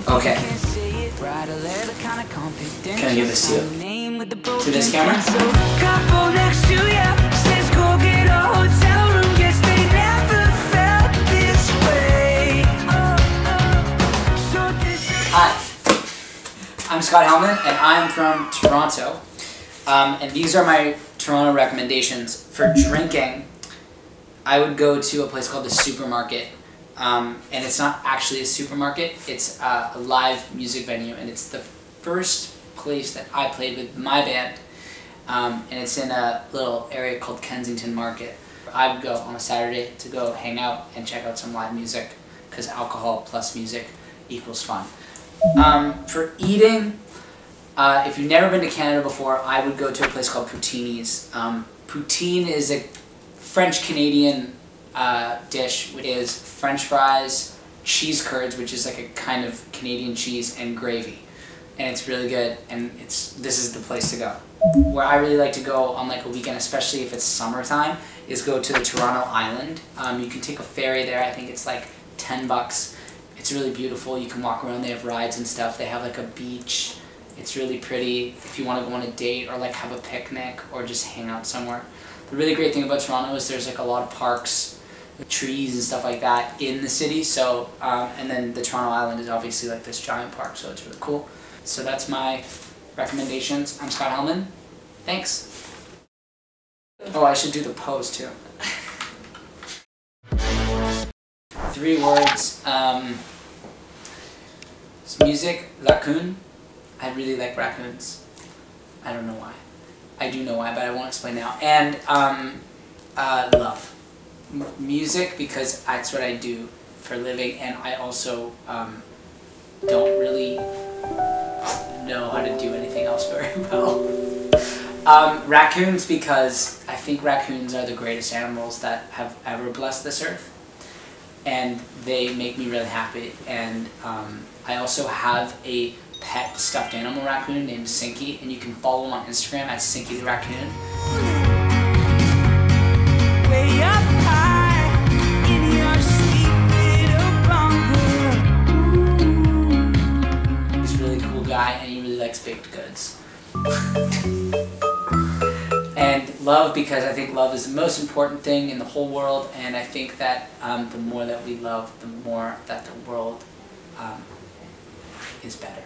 Okay. Can I give this to you? To this camera? Hi, I'm Scott Helman and I'm from Toronto. And these are my Toronto recommendations. For drinking, I would go to a place called the Supermarket. And it's not actually a supermarket, it's a live music venue, and it's the first place that I played with my band. And it's in a little area called Kensington Market. I would go on a Saturday to go hang out and check out some live music, because alcohol plus music equals fun. For eating, if you've never been to Canada before, I would go to a place called Poutini's. Poutine is a French-Canadian dish, which is French fries, cheese curds, which is like a kind of Canadian cheese, and gravy. And it's really good, and this is the place to go. Where I really like to go on like a weekend, especially if it's summertime, is go to the Toronto Island. You can take a ferry there, I think it's like $10. It's really beautiful, you can walk around, they have rides and stuff, they have like a beach. It's really pretty if you want to go on a date or like have a picnic or just hang out somewhere. The really great thing about Toronto is there's like a lot of parks, trees and stuff like that in the city. So, and then the Toronto Island is obviously like this giant park, so it's really cool. So that's my recommendations. I'm Scott Helman. Thanks. Oh, I should do the pose too. 3 words. Music, raccoon. I really like raccoons. I don't know why. I do know why, but I won't explain now. And love. Music, because that's what I do for a living, and I also don't really know how to do anything else very well. Raccoons, because I think raccoons are the greatest animals that have ever blessed this earth, and they make me really happy. And I also have a pet stuffed animal raccoon named Sinky, and you can follow him on Instagram at Sinky the Raccoon. Way up high in your sweet little bungalow. He's a really cool guy, and he really likes baked goods. And love, because I think love is the most important thing in the whole world, and I think that the more that we love, the more that the world is better.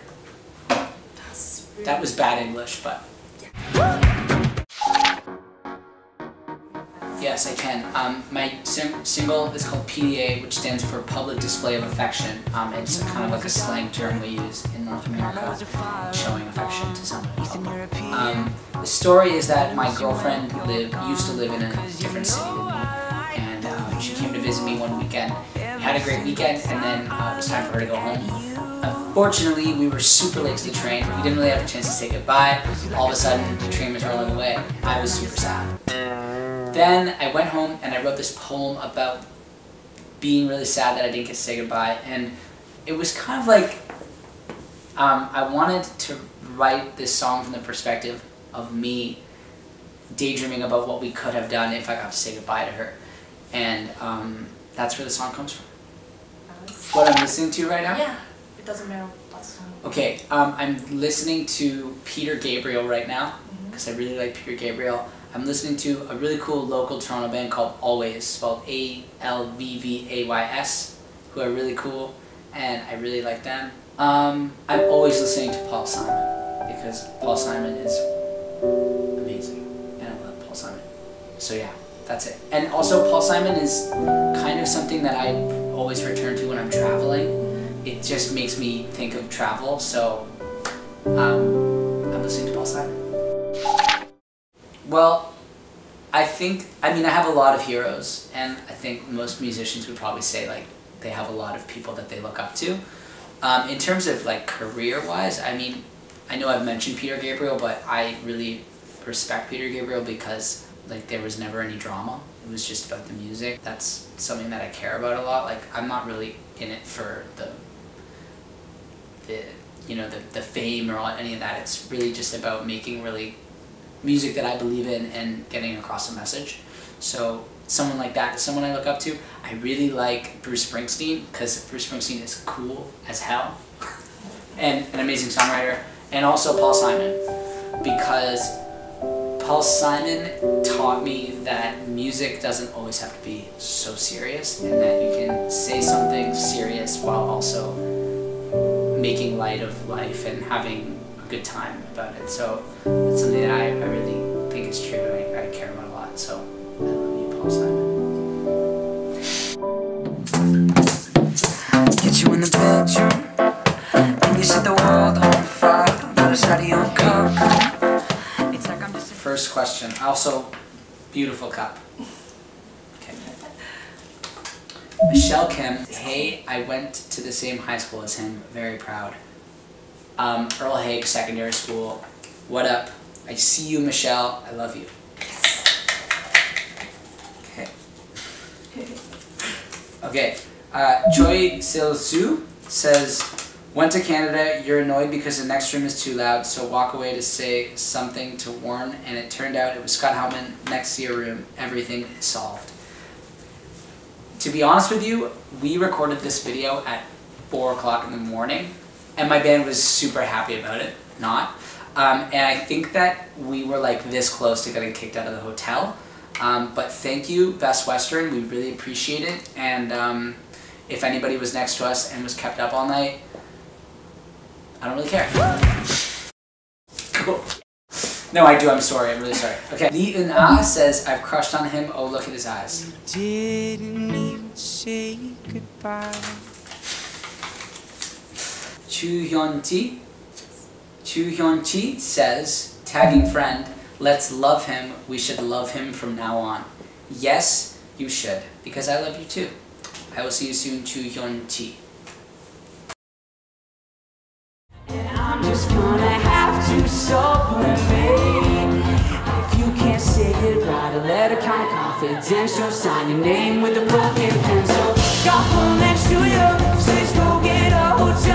That was bad English, but... Yes, I can. My single is called PDA, which stands for Public Display of Affection. It's kind of like a slang term we use in North America, showing affection to somebody. The story is that my girlfriend used to live in a different city than me, and she came to visit me one weekend. We had a great weekend, and then it was time for her to go home. Unfortunately, we were super late to the train. We didn't really have a chance to say goodbye. All of a sudden, the train was rolling away. I was super sad. Then I went home and I wrote this poem about being really sad that I didn't get to say goodbye. And it was kind of like, I wanted to write this song from the perspective of me daydreaming about what we could have done if I got to say goodbye to her. And that's where the song comes from. What I'm listening to right now? Yeah. Doesn't matter what song. Okay, I'm listening to Peter Gabriel right now, because I really like Peter Gabriel. I'm listening to a really cool local Toronto band called Always, spelled A-L-V-V-A-Y-S, who are really cool, and I really like them. I'm always listening to Paul Simon, because Paul Simon is amazing, and I love Paul Simon. So yeah, that's it. And also Paul Simon is kind of something that I always return to when I'm traveling. It just makes me think of travel, so I'm listening to Paul Simon. Well, I have a lot of heroes, and I think most musicians would probably say like they have a lot of people that they look up to. In terms of like career-wise, I mean, I know I've mentioned Peter Gabriel, but I really respect Peter Gabriel because like there was never any drama. It was just about the music. That's something that I care about a lot. Like I'm not really in it for the fame or any of that. It's really just about making really music that I believe in and getting across a message. So someone like that is someone I look up to. I really like Bruce Springsteen because Bruce Springsteen is cool as hell. and an amazing songwriter, and also Paul Simon, because Paul Simon taught me that music doesn't always have to be so serious, and that you can say something serious while also making light of life and having a good time about it. So it's something that I really think is true, and I care about a lot. So I love you, Paul Simon. Get you in the bedroom, and you set the world on fire. Put a radio on go. It's like I'm just. First question. Also, beautiful cup. Okay. Michelle Kim. Hey, I went to the same high school as him. Very proud. Earl Haig Secondary School. What up? I see you, Michelle. I love you. Okay. Okay. Choi Sil-su says, went to Canada, you're annoyed because the next room is too loud, so walk away to say something to Warren, and it turned out it was Scott Helman next to your room. Everything is solved. To be honest with you, we recorded this video at 4 o'clock in the morning, and my band was super happy about it, not. And I think that we were like this close to getting kicked out of the hotel. But thank you, Best Western, we really appreciate it, and if anybody was next to us and was kept up all night, I don't really care. Cool. No, I do. I'm sorry. I'm really sorry. Okay. Lee Eun-ah says, I've crushed on him. Oh, look at his eyes. You didn't even say goodbye. Chu Hyun-chi says, tagging friend, let's love him. We should love him from now on. Yes, you should. Because I love you too. I will see you soon, Chu Hyun-chi. I'm just gonna have to sublimate. If you can't say it, write a letter, kind of confidential. Sign your name with a broken pencil. Got one next to you, says go get a hotel.